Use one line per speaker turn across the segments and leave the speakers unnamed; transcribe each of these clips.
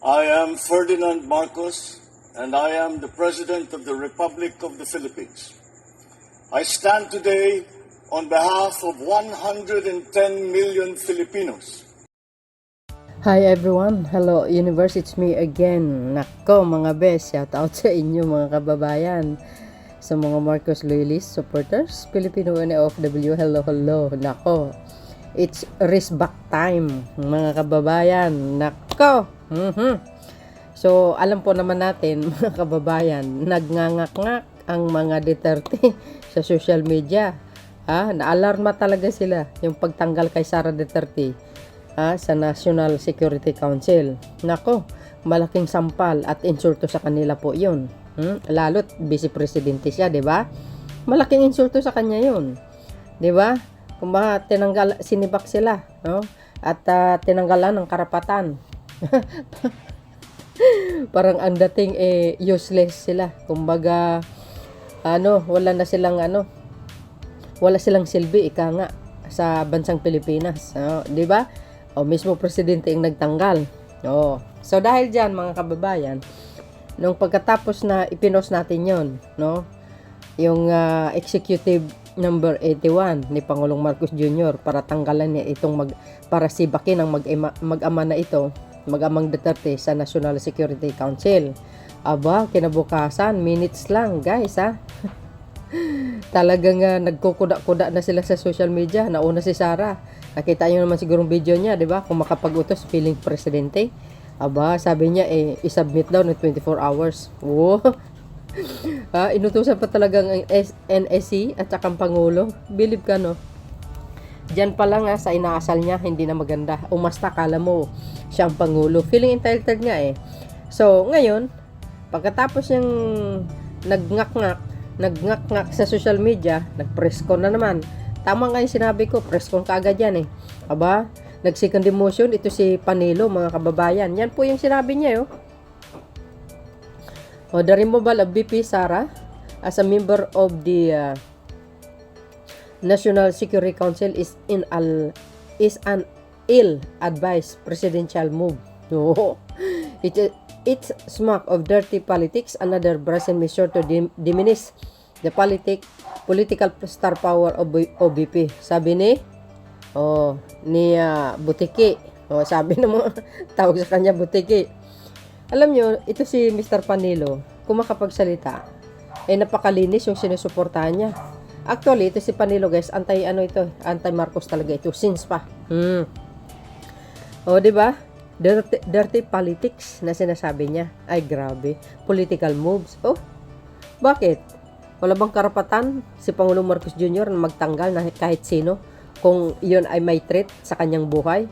I am Ferdinand Marcos, and I am the President of the Republic of the Philippines. I stand today on behalf of 110 million Filipinos.
Hi everyone, hello universe, it's me again. Nako mga best, shout out sa inyo mga kababayan. Sa mga Marcos Loyalist supporters, Filipino and OFW, hello. Nako, it's race back time mga kababayan. Nako. So alam po naman natin mga kababayan, nagnganganak ang mga Duterte sa social media. Naalarma talaga sila yung pagtanggal kay Sara Duterte sa National Security Council. Nako, malaking sampal at insulto sa kanila po yun. Lalo't vice presidente siya, di ba? Malaking insulto sa kanya yun. Di ba? Kung ba tinanggal, sinibak sila, no? At tinanggalan ng karapatan. Parang ang dating useless sila. Kumbaga wala silang silbi ika nga sa bansang Pilipinas, di ba? Mismo presidente ang nagtanggal. So dahil diyan mga kababayan, nung pagkatapos na ipinost natin 'yon, no? Yung executive number 81 ni Pangulong Marcos Jr. para tanggalan niya itong para sibakin ang mag-ama na ito, mag-amang Duterte sa National Security Council. Aba, kinabukasan, minutes lang, guys, Talagang nagkukuda-kuda na sila sa social media. Nauna si Sara. Nakita niyo naman siguro video niya, 'di ba? Kung makapag-utos feeling presidente. Aba, sabi niya i-submit daw ng 24 hours. Inutusan pa talagang ang NSC at saka ang Pangulo. Believe ka, no? Diyan pa lang sa inaasal niya, hindi na maganda. Umasta, kala mo siya ang Pangulo. Feeling entitled nga So, ngayon, pagkatapos niyang nagngak-ngak sa social media, nag-press con na naman. Tama nga yung sinabi ko, press con kaagad yan Aba, nag-second demotion, ito si Panilo, mga kababayan. Yan po yung sinabi niya, the removal of VP Sara as a member of the National Security Council is an ill-advised presidential move. It's smack of dirty politics, another brazen measure to diminish the political star power of OBP. Sabi ni Butiki. Sabi ng mga tawag sa kanya Butiki. Alam nyo, ito si Mr. Panilo, kung makapagsalita, napakalinis yung sinusuportahan niya. Actually, ito si Panilo, guys, anti-Marcos talaga ito, since pa. Di ba? Dirty politics na sinasabi niya. Ay, grabe. Political moves. Bakit? Wala bang karapatan si Pangulong Marcos Jr. na magtanggal na kahit sino kung iyon ay may threat sa kanyang buhay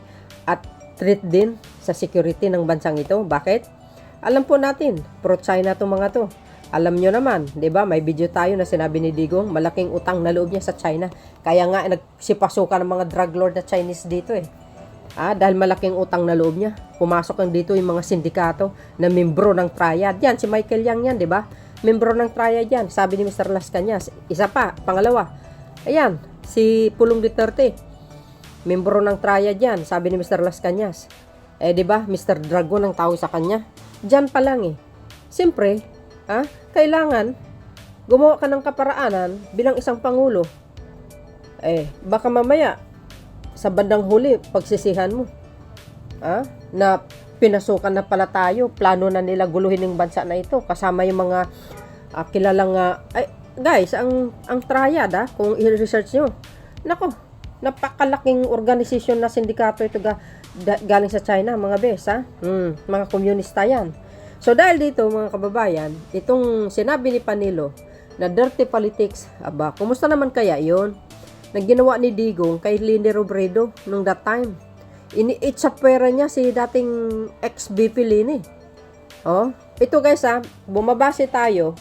at threat din sa security ng bansang ito? Bakit? Alam po natin, pro-China itong mga to. Alam nyo naman, di ba? May video tayo na sinabi ni Digong, malaking utang na loob niya sa China. Kaya nga, nagsipasukan ng mga drug lord na Chinese dito dahil malaking utang na loob niya. Pumasok dito yung mga sindikato na membro ng Triad. Yan, si Michael Yang yan, di ba? Membro ng Triad yan. Sabi ni Mr. Las Cañas. Isa pa, pangalawa. Ayan, si Pulong Duterte. Membro ng Triad yan. Sabi ni Mr. Las Cañas. Di ba? Mr. Dragon ang tawag sa kanya. Diyan pa lang Siyempre, kailangan gumawa ka ng kaparaanan bilang isang pangulo. Baka mamaya sa bandang huli, pagsisihan mo. Na pinasukan na pala tayo. Plano na nila guluhin ng bansa na ito. Kasama yung mga kilalang... guys, ang Triad, kung i-research nyo, nako, napakalaking organisasyon na sindikato ito galing sa China, mga bes, mga komunista yan. So, dahil dito, mga kababayan, itong sinabi ni Panilo na dirty politics, kumusta naman kaya yun? Na ginawa ni Digong kay Leni Robredo nung that time. Ini-itsapwera niya si dating ex-VP Leni. Ito guys bumabase tayo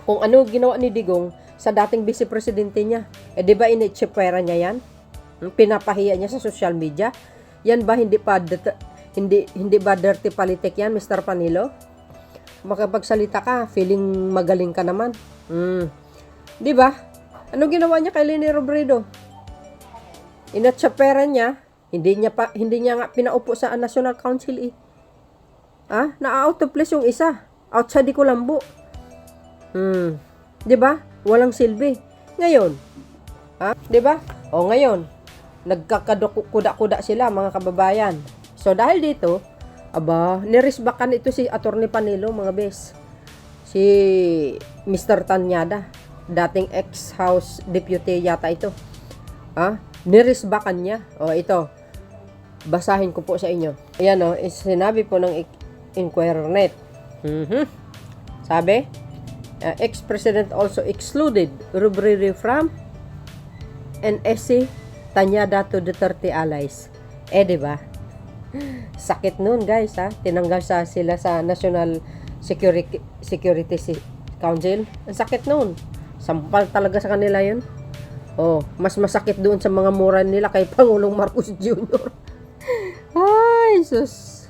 kung ano ginawa ni Digong sa dating vice presidente niya. Di ba ini-itsapwera niya yan? Pinapahiya niya sa social media. Yan ba hindi ba dirty politics yan, Mr. Panilo? Makapagsalita ka, feeling magaling ka naman. Di ba? Ano ginawa niya kay Leni Robredo? Inatsapera niya, hindi niya nga pinaupo sa National Council Na-out of place yung isa. Outside di Colombo. 'Di ba? Walang silbi. Ngayon, 'di ba? O ngayon, nagkakakuda-kuda sila mga kababayan. So dahil dito, nirisbakan ito si Attorney Panelo mga bes. Si Mr. Tanyada, dating ex-House Deputy yata ito. Nirisbakan niya. O ito, basahin ko po sa inyo. Ayan sinabi po ng Inquirer.net. Sabi, ex-president also excluded Robredo from NSC Tanyada to Duterte allies. Diba? Sakit nun guys tinanggal sila sa National Security Council. Ang sakit nun. Sampal talaga sa kanila yun. Mas masakit doon sa mga mura nila kay Pangulong Marcos Jr. Ay, sus.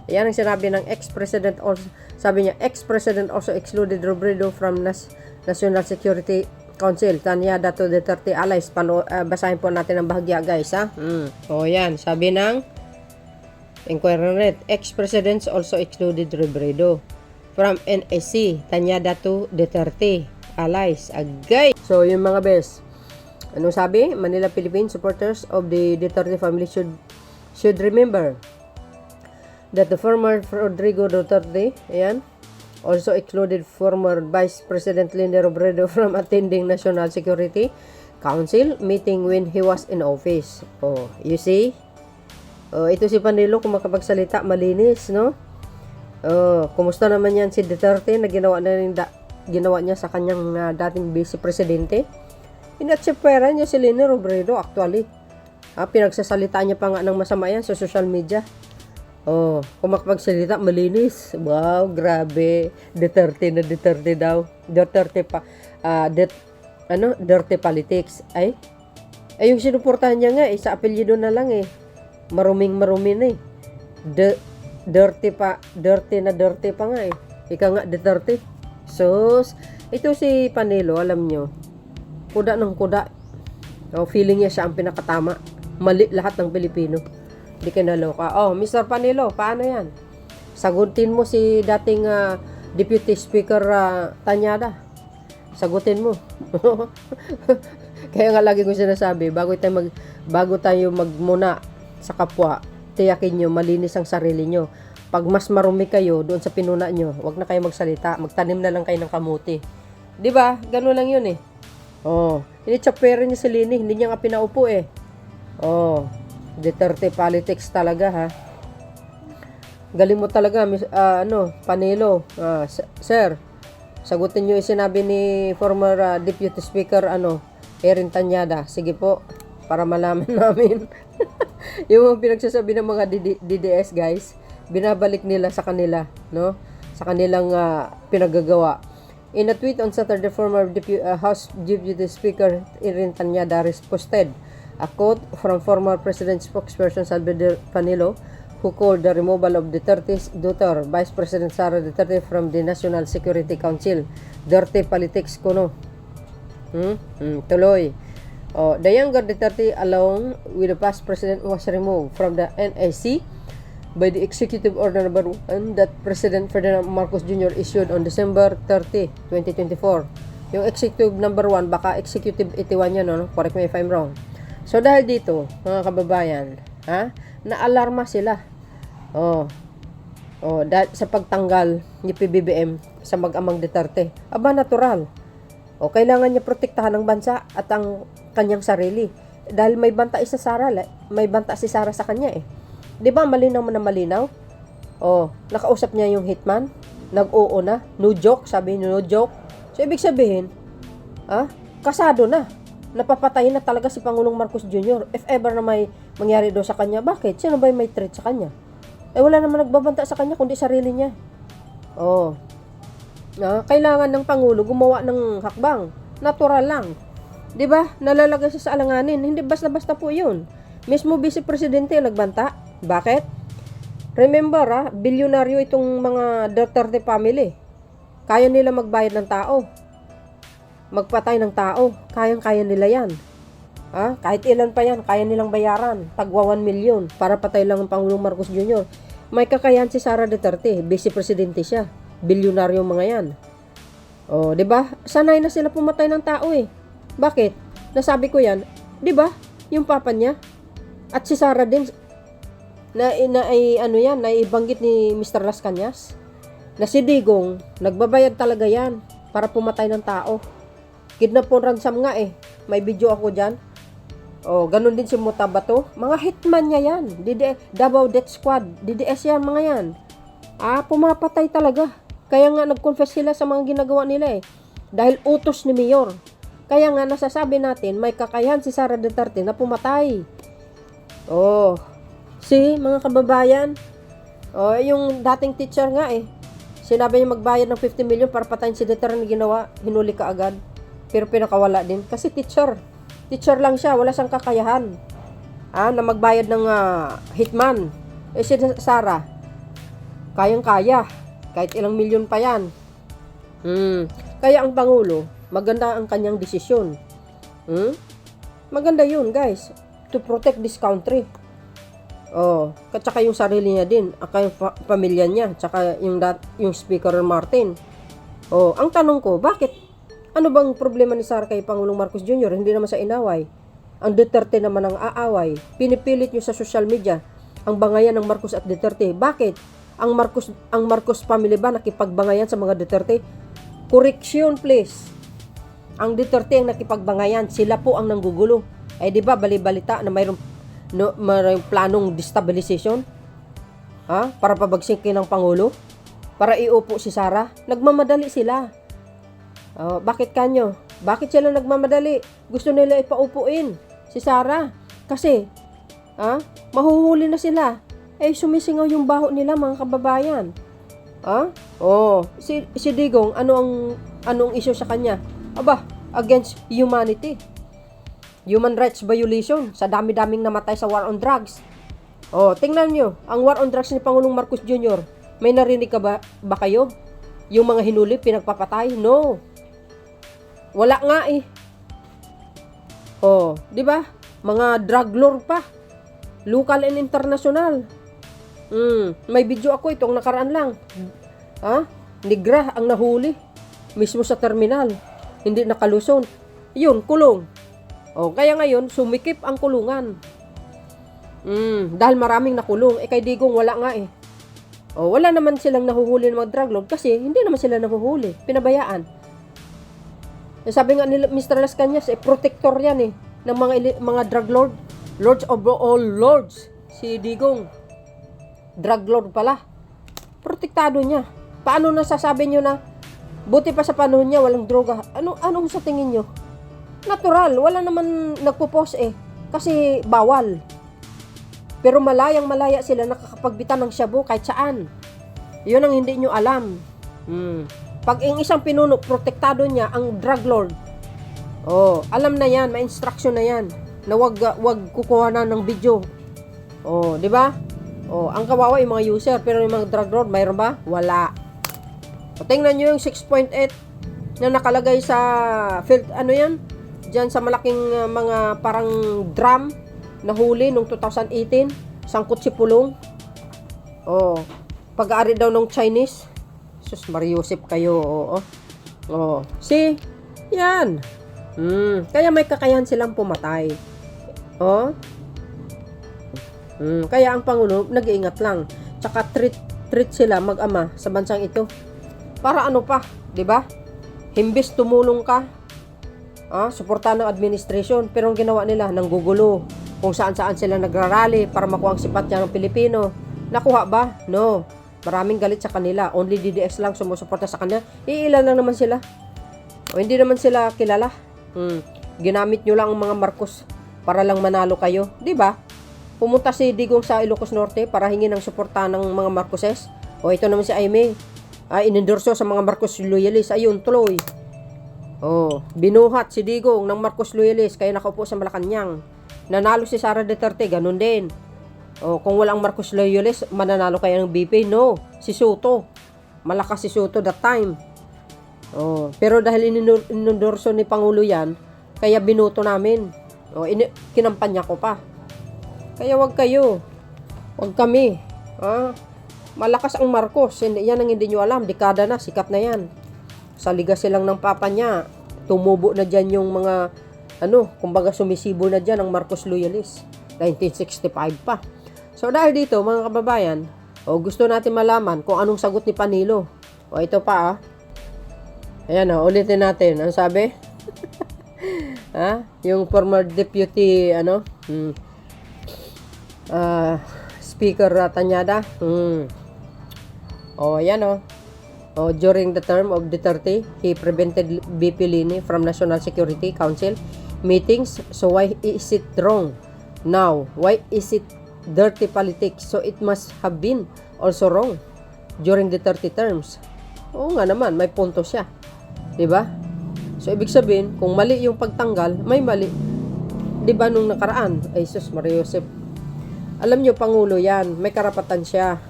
Yan ang sinabi ng ex-president also. Sabi niya, ex-president also excluded Robredo from National Security Council, Tanyada to Duterte allies. Basahin po natin ang bahagya guys yan, sabi ng Inquirer.net, ex-presidents also excluded Robredo from NSC, Tanyada to Duterte allies. Agay! So yung mga bes, anong sabi? Manila Philippine supporters of the Duterte family should remember that the former Rodrigo Duterte, also excluded former Vice President Leni Robredo from attending National Security Council meeting when he was in office. You see? Ito si Panelo kung makapagsalita, malinis, no? Kumusta naman yan si Duterte na ginawa niya sa kanyang dating Vice Presidente? Inatsipera niya si Leni Robredo actually. Pinagsasalita niya pa nga ng masama yan sa social media. Kung makapagsalita, malinis. Wow, grabe. Duterte na Duterte daw. Duterte pa. Duterte politics. Ay, yung sinuportahan niya nga, sa apelyido na lang maruming-marumi na Dirty na dirty pa nga Ika nga, Duterte. Sus, ito si Panelo, alam nyo, kuda ng kuda. Feeling niya siya ang pinakatama. Mali lahat ng Pilipino. Di ka naloka. Mr. Panelo, paano yan? Sagutin mo si dating Deputy Speaker Tanyada. Sagutin mo. Kaya nga lagi ko sinasabi, bago tayo magmuna sa kapwa, tiyakin nyo, malinis ang sarili nyo. Pag mas marumi kayo doon sa pinuna nyo, wag na kayo magsalita. Magtanim na lang kayo ng kamuti. Di ba? Ganun lang yun Initsapera niya si Leni, hindi niya nga pinaupo Duterte politics talaga Galing mo talaga Panelo. Sir, sagutin niyo 'yung sinabi ni former Deputy Speaker Erin Tanyada. Sige po, para malaman namin. Yung pinagsasabi ng mga DDS guys, binabalik nila sa kanila, no? Sa kanilang pinagagawa. In a tweet on Saturday, former House Deputy Speaker Erin Tanyada posted a quote from former President spokesperson Salvador Panelo, who called the removal of Duterte's daughter, Vice President Sara Duterte, from the National Security Council. Duterte politics kuno. Tuloy. The younger Duterte, along with the past president, was removed from the NSC by the Executive Order number 1 that President Ferdinand Marcos Jr. issued on December 30, 2024. Yung Executive number 1, baka Executive 81 yan, correct me if I'm wrong. So dahil dito, mga kababayan, naalarma sila. Dahil sa pagtanggal ni PBBM sa mag-amang Duterte. Natural. Kailangan niya protektahan ang bansa at ang kanyang sarili. Dahil may banta si Sara sa kanya 'Di ba malinaw mo na malinaw? Nakausap niya yung hitman, nag-oo na, no joke, sabi niya no joke. So ibig sabihin, kasado na. Napapatay na talaga si Pangulong Marcos Jr. If ever na may mangyari daw sa kanya, bakit? Sino ba yung may threat sa kanya? Wala naman nagbabanta sa kanya kundi sarili niya. Kailangan ng Pangulo gumawa ng hakbang. Natural lang. 'Di ba? Nalalagay siya sa alanganin. Hindi basta-basta po 'yun. Mismo Vice Presidente nagbanta. Bakit? Remember, bilyonaryo itong mga Duterte family. Kaya nila magbayad ng tao. Magpatay ng tao. Kayang-kaya nila yan. Kahit ilan pa yan, kaya nilang bayaran. Tagwa 1 million para patay lang ang Pangulong Marcos Jr. May kakayahan si Sara Duterte, vice presidente siya. Bilyonaryo mga yan. Oh, 'di ba? Sanay na sila pumatay ng tao eh. Bakit? Nasabi ko 'yan, 'di ba? Yung papa niya at si Sara din naibanggit ni Mr. Las Cañas na si Digong nagbabayad talaga yan para pumatay ng tao. Kidnap po ransom nga eh. May video ako diyan. Oh, ganun din si Mutabato. Mga hitman niya yan. Davao Death Squad. DDS yan, mga yan. Pumapatay talaga. Kaya nga nag-confess sila sa mga ginagawa nila eh. Dahil utos ni Mayor. Kaya nga nasasabi natin, may kakayahan si Sara Duterte na pumatay. Oh, mga kababayan. Oh, yung dating teacher nga eh. Sinabi niya magbayad ng 50 million para patayin si Duterte na ginawa. Hinuli ka agad. Pero pinakawala din. Kasi teacher. Teacher lang siya, wala siyang kakayahan. Na magbayad ng hitman. Si Sara, kayang-kaya. Kahit ilang milyon pa yan. Kaya ang Pangulo, maganda ang kanyang desisyon. Maganda yun, guys. To protect this country. Tsaka yung sarili niya din. Yung pamilya niya. Tsaka yung Speaker Martin. Ang tanong ko, bakit? Ano bang problema ni Sara kay Pangulong Marcos Jr.? Hindi naman sa inaway. Ang Duterte naman ang aaway. Pinipilit nyo sa social media ang bangayan ng Marcos at Duterte. Bakit? Ang Marcos family ba nakipagbangayan sa mga Duterte? Correction please. Ang Duterte ang nakipagbangayan. Sila po ang nanggugulo. Di ba bali-balita na mayroong planong destabilization? Para pabagsikin ng Pangulo? Para iupo si Sara? Nagmamadali sila. Bakit kanyo? Bakit sila nagmamadali? Gusto nila ipaupuin si Sara. Kasi, mahuhuli na sila. Sumisingaw yung baho nila, mga kababayan. Si Digong, anong issue sa kanya? Against humanity. Human rights violation. Sa dami-daming namatay sa war on drugs. Tingnan nyo, ang war on drugs ni Pangulong Marcos Jr. May narinig ka ba kayo? Yung mga hinuli, pinagpapatay? No. Wala nga eh. Di ba? Mga drug lord pa. Local and international. May video ako itong nakaraan lang. Negra ang nahuli. Mismo sa terminal. Hindi nakalusot. Yun, kulong. Kaya ngayon, sumikip ang kulungan. Dahil maraming nakulong. Kay Digong wala nga eh. Wala naman silang nahuhuli ng mga drug lord kasi hindi naman sila nahuhuli. Pinabayaan. Sabi nga ni Mr. Las Cañas, protector yan eh, ng mga drug lord. Lords of all lords. Si Digong. Drug lord pala. Protektado niya. Paano nasasabi nyo na, buti pa sa panahon niya, walang droga? Anong sa tingin nyo? Natural. Wala naman nagpo-post eh. Kasi bawal. Pero malaya sila nakakapagbitan ng shabu kahit saan. Yun ang hindi nyo alam. Pag ang isang pinuno, protektado niya ang drug lord. Alam na yan, may instruction na yan. Na wag kukuha na ng video. Di ba? Ang kawawa yung mga user, pero yung mga drug lord, mayroon ba? Wala. Tingnan nyo yung 6.8 na nakalagay sa field, diyan sa malaking mga parang drum na huli noong 2018. Sangkot si Pulong. Pag-aari daw ng Chinese. Sus, Mariusip kayo, See? Yan. Kaya may kakayahan silang pumatay. Kaya ang Pangulo, nag-iingat lang. Tsaka treat sila mag-ama sa bansang ito. Para ano pa, di ba? Himbis tumulong ka, suportahan ng administration, pero ang ginawa nila, nanggugulo. Kung saan-saan sila nagrarally para makuha ang simpatya ng Pilipino. Nakuha ba? No. Maraming galit sa kanila. Only DDS lang sumusuporta sa kanya. Iilan lang naman sila. Hindi naman sila kilala. Ginamit nyo lang ang mga Marcos para lang manalo kayo. Di ba? Pumunta si Digong sa Ilocos Norte para hingin ng suporta ng mga Marcoses. Ito naman si Aimee. Inendorso sa mga Marcos loyalist. Ayun, tuloy. Binuhat si Digong ng Marcos loyalist kaya nakaupo sa Malacanang. Nanalo si Sara Duterte, ganun din. Kung walang Marcos loyalist, mananalo kaya ng BP? No. Si Soto. Malakas si Soto that time. Pero dahil inendorso ni Pangulo yan, kaya binuto namin. Kinampanya ko pa. Kaya wag kayo. Wag kami. Malakas ang Marcos. Yan ang hindi nyo alam. Dekada na. Sikat na yan. Sa liga silang ng papa niya. Tumubo na dyan yung mga, kumbaga sumisibo na dyan ang Marcos loyalist. 1965 pa. So, dahil dito, mga kababayan, gusto natin malaman kung anong sagot ni Panilo. Ito pa, Ayan, ulitin natin. Ano sabi? Yung former deputy, Speaker Tanyada. Ayan, during the term of Duterte, he prevented BP Lini from National Security Council meetings. So why is it wrong now? Why is it dirty politics? So it must have been also wrong during the 30 terms. Oo nga naman, may punto siya. 'Di ba? So ibig sabihin, kung mali yung pagtanggal, may mali. 'Di ba nung nakaraan? Ay sus, Maria Josep. Alam niyo, pangulo 'yan, may karapatan siya.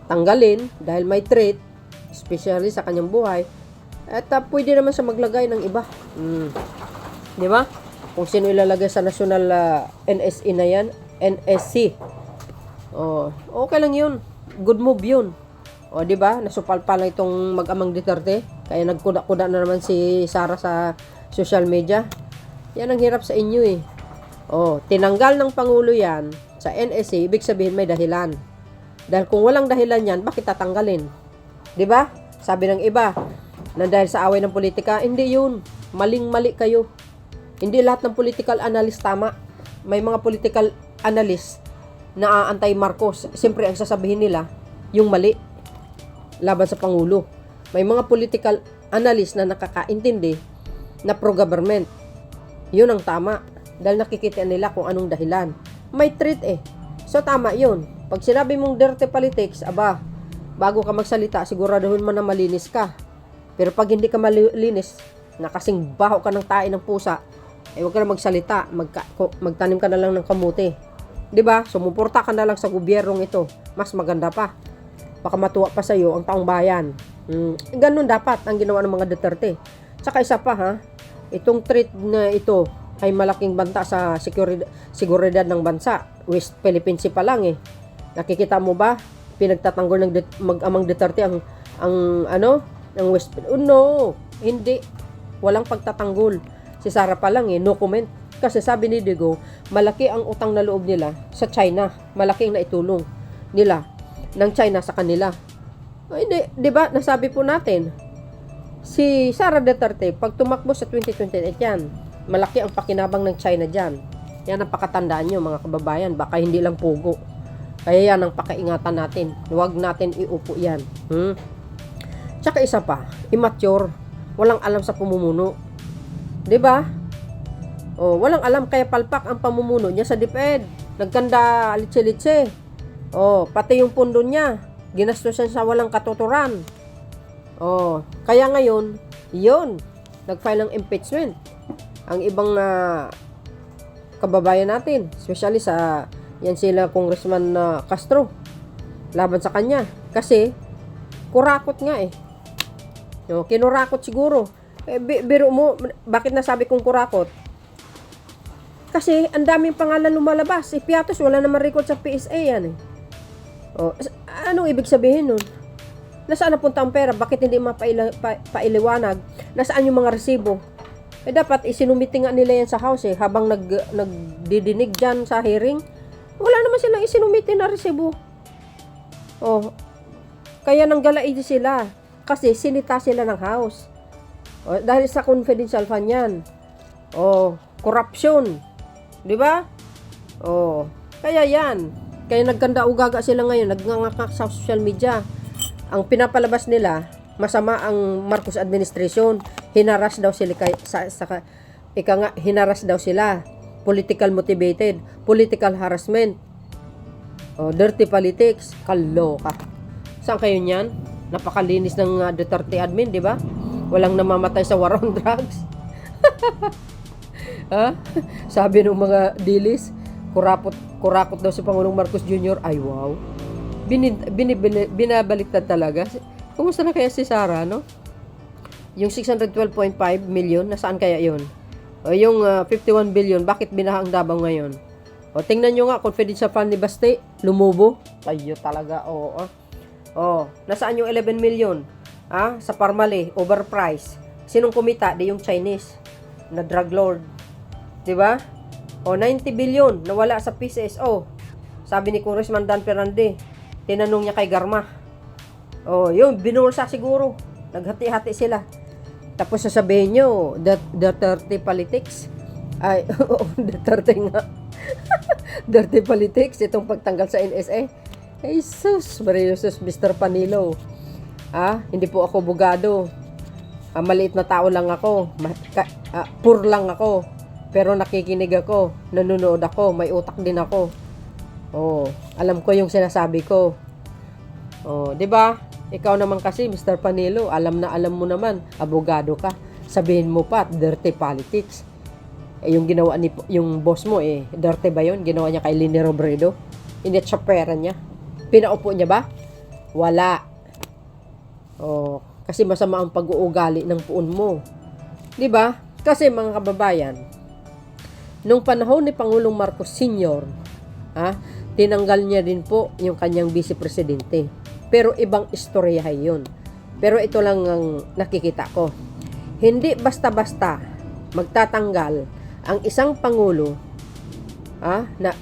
Tanggalin dahil may threat, especially sa kanyang buhay. At pwede naman siya maglagay ng iba. 'Di ba? Kung sino ilalagay sa national NSE na 'yan, NSC. Okay lang 'yun. Good move 'yun. 'Di ba? Nasupalpal lang itong mag-amang Duterte. Kaya nagkuda-kuda na naman si Sara sa social media. Yan ang hirap sa inyo eh. Tinanggal ng Pangulo yan sa NSA, ibig sabihin may dahilan. Dahil kung walang dahilan yan, bakit tatanggalin? 'Di ba? Sabi ng iba, na dahil sa away ng politika, hindi yun. Maling-mali kayo. Hindi lahat ng political analyst tama. May mga political analyst na anti-Marcos. Siyempre, ang sasabihin nila, yung mali laban sa Pangulo. May mga political analyst na nakakaintindi na pro-government. Yun ang tama. Dahil nakikita nila kung anong dahilan. May threat eh. So tama yun. Pag sinabi mong dirty politics, bago ka magsalita, siguraduhin mo na malinis ka. Pero pag hindi ka malinis, nakasing baho ka ng tae ng pusa, huwag ka na magsalita. Magtanim ka na lang ng kamuti. 'Di ba? Sumuporta ka na lang sa gobyernong ito. Mas maganda pa. Baka matuwa pa sa iyo ang taong bayan. Ganun dapat ang ginawa ng mga Duterte. Saka isa pa itong threat na ito ay malaking banta sa seguridad ng bansa. West Philippine Sea pa lang eh. Nakikita mo ba? Pinagtatanggol ng mag-amang Duterte ang West Philippine. No, hindi. Walang pagtatanggol. Si Sara pa lang no comment. Kasi sabi ni Digo, malaki ang utang na loob nila sa China. Malaki ang naitulong nila ng China sa kanila. Hindi, 'di ba? Nasabi po natin, si Sara Duterte, pag tumakbo sa 2028 yan, malaki ang pakinabang ng China diyan. Yan ang pakatandaan nyo, mga kababayan. Baka hindi lang pugo. Kaya yan ang pakaingatan natin. Huwag natin iupo yan. Tsaka isa pa, immature. Walang alam sa pamumuno. 'Di ba? Walang alam, kaya palpak ang pamumuno niya sa DepEd. Nagkanda litse-litse. Pati yung pundo niya, ginastusan sa walang katuturan. Kaya ngayon, yun, nag-file ng impeachment. Ang ibang kababayan natin, especially yan sila Congressman Castro, laban sa kanya. Kasi, kurakot nga eh. Kinurakot siguro. Biro mo, bakit nasabi kong kurakot? Kasi, ang daming pangalan lumalabas. Si Piatos, wala naman record sa PSA yan eh. Anong ibig sabihin nun? Nasaan napunta ang pera? Bakit hindi mapailiwanag? Nasaan yung mga resibo? Dapat isinumiti nga nila yan sa house eh. Habang nagdidinig dyan sa hearing, wala naman silang isinumiti na resibo. Kaya nanggalaid sila. Kasi sinita sila ng house. Dahil sa confidential fund yan. Corruption. Di ba? Kaya yan. Kaya nagkanda ugaga sila ngayon, nagngangakak sa social media. Ang pinapalabas nila, masama ang Marcos administration. Hinaras daw sila hinaras daw sila. Political motivated, political harassment. Dirty politics, kaloka. Saan kayo niyan? Napakalinis ng Duterte admin, di ba? Walang namamatay sa war on drugs. Sabi ng mga dilis, kurakot daw si Pangulong Marcos Jr. Ay wow. Binabaliktad talaga. Kumusta na kaya si Sara, no? Yung 612.5 million, nasaan kaya yun? Yung 51 billion, bakit binaha ang Davao ngayon? O, tingnan nyo nga, confidential fund ni Baste, lumubo. Kayo talaga, oo. Nasaan yung 11 million? Sa Parmale, overpriced. Sinong kumita? Di yung Chinese na drug lord. Diba? 90 billion, nawala sa PCSO. Sabi ni Congressman Dan Ferrande, tinanong niya kay Garma. Yun, binulsa siguro. Naghati-hati sila. Tapos sasabihin nyo, dirty politics. Ay, dirty nga. Dirty politics, itong pagtanggal sa NSA. Ay, sus, Mariusos, Mr. Panilo. Hindi po ako bugado. Maliit na tao lang ako. Poor lang ako. Pero nakikinig ako. Nanonood ako. May utak din ako. Alam ko yung sinasabi ko. Di ba? Ikaw naman kasi, Mr. Panilo, alam mo naman, abogado ka. Sabihin mo pa, dirty politics. Yung ginawa yung boss mo, dirty ba yun? Ginawa niya kay Lini Robredo? Hindi siya pera niya. Pinaupo niya ba? Wala. Kasi masama ang pag-uugali ng puon mo. Di ba? Kasi mga kababayan, nung panahon ni Pangulong Marcos Sr., tinanggal niya din po yung kanyang vice-presidente. Pero ibang istorya yun. Pero ito lang ang nakikita ko. Hindi basta-basta magtatanggal ang isang pangulo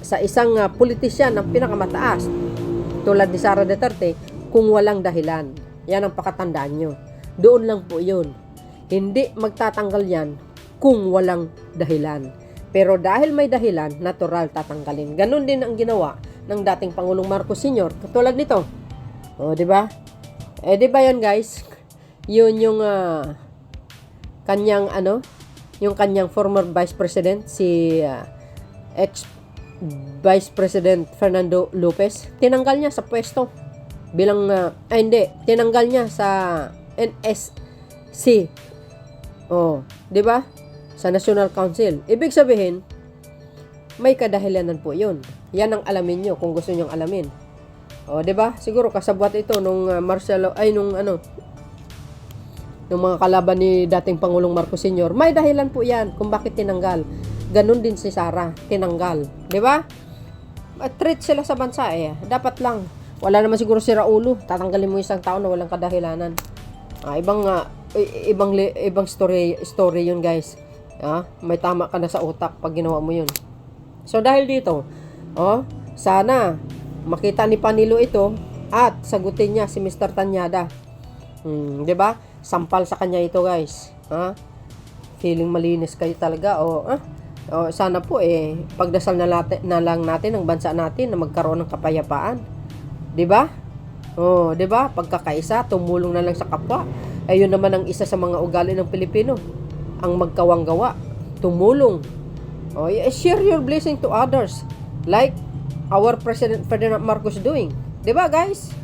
sa isang politisyan ng pinakamataas tulad ni Sara Duterte kung walang dahilan. Yan ang pakatandaan nyo. Doon lang po yun. Hindi magtatanggal yan kung walang dahilan. Pero dahil may dahilan, natural tatanggalin. Ganon din ang ginawa ng dating Pangulong Marcos Sr. Katulad nito. Di ba? Di ba yan, guys? Yun yung kanyang yung kanyang former Vice President, si ex-Vice President Fernando Lopez, tinanggal niya sa pwesto bilang, tinanggal niya sa NSC. Di ba? Sa National Council. Ibig sabihin, may kadahilanan po yun. Yan ang alamin nyo kung gusto nyong alamin. Di ba? Siguro kasabwat ito nung nung mga kalaban ni dating Pangulong Marcos Sr. May dahilan po yan kung bakit tinanggal. Ganon din si Sara, tinanggal. Di ba? Treat sila sa bansa Dapat lang. Wala naman siguro si Raulo. Tatanggalin mo isang tao na walang kadahilanan. Ibang story yun, guys. May tama ka na sa utak pag ginawa mo yun. So dahil dito, sana makita ni Panilo ito at sagutin niya si Mr. Tanyada. 'Di ba? Sampal sa kanya ito, guys. Feeling malinis kayo talaga sana po pagdasal na lang natin ang bansa natin na magkaroon ng kapayapaan. 'Di ba? 'Di ba? Pagkakaisa, tumulong na lang sa kapwa. Ayun naman ang isa sa mga ugali ng Pilipino. Ang magkawang gawa, tumulong. Share your blessing to others. Like our President Ferdinand Marcos doing. 'Di ba, guys?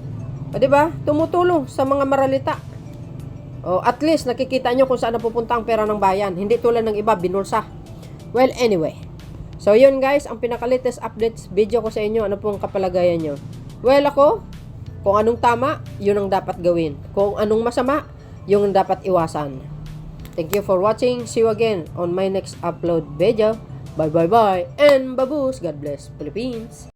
'Di ba? Tumutulong sa mga maralita. At least nakikita nyo kung saan napupunta ang pera ng bayan. Hindi tulad ng iba, binulsa. Well, anyway. So, yun, guys, ang pinaka-latest updates video ko sa inyo. Ano pong kapalagayan nyo? Well, ako, kung anong tama, yun ang dapat gawin. Kung anong masama, yun ang dapat iwasan. Thank you for watching. See you again on my next upload video. Bye, bye, bye. And baboos. God bless Philippines.